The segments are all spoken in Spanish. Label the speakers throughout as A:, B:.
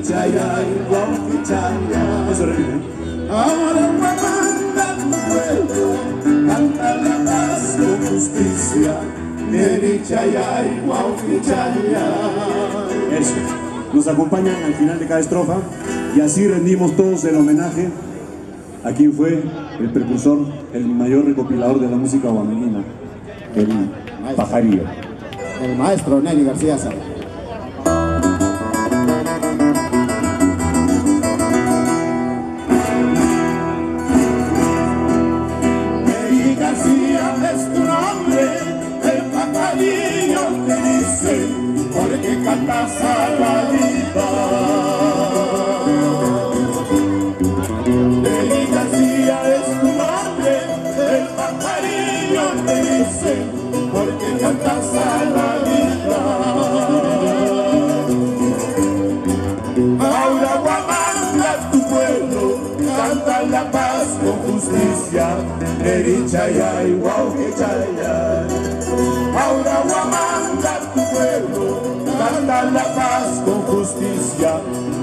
A: Chaya, igual Chaya.
B: Eso repite.
A: Ahora manda tu pueblo, canta la paz con justicia. Neri Chaya, igual Chaya.
B: Eso. Nos acompañan al final de cada estrofa y así rendimos todos el homenaje a quien fue el precursor, el mayor recopilador de la música guamanina, el pajarillo.
A: El maestro Neri García Sala. Neri García es tu nombre, el pajarillo te dice, porque cantas a la vida. Neri García es tu nombre, el pajarillo te dice, porque cantas a la vida. Ahora Huamanga, tu pueblo, canta la paz con justicia. Neri Chaya, igual que Chaya. Ahora Huamanga, tu pueblo, canta la paz con justicia.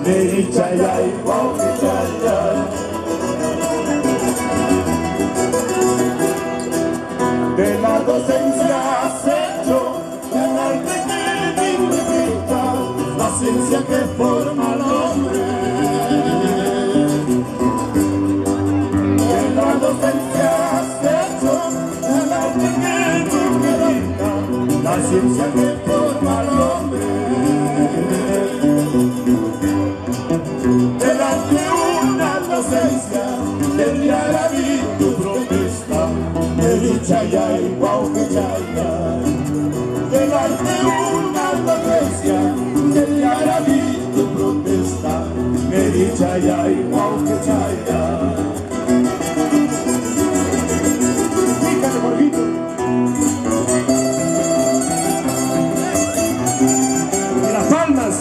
A: Neri Chaya, igual que Chaya. De la docencia has hecho un arte que dignifica, la ciencia que forma al hombre. De la docencia has hecho un arte que dignifica, la ciencia que forma al hombre. Delante una docencia del Yarabí tu protesta. Neri Chaya, igual que Chaya. Delante una docencia del Yarabí tu protesta. Neri Chaya, igual que Chaya. Fíjate, Jorgito. Y las palmas.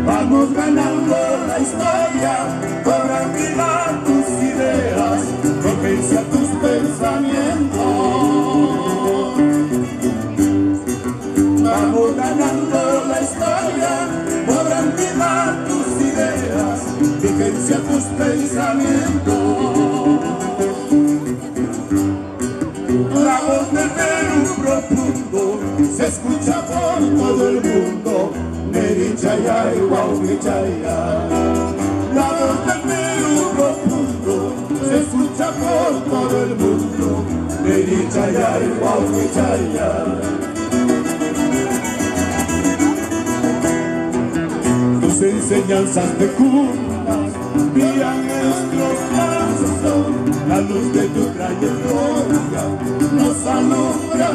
A: Vamos ganando la historia, cobran vida tus ideas, potencia tus pensamientos. Vamos ganando la historia, cobran vida tus ideas, vigencia tus pensamientos. La voz del Perú profundo se escucha por todo el mundo. Neri Chaya, igual que Chaya. La voz del Perú profundo se escucha por todo el mundo. Neri Chaya, igual que Chaya. Tus enseñanzas fecundas guían nuestros pasos, la luz de tu trayectoria nos alumbra.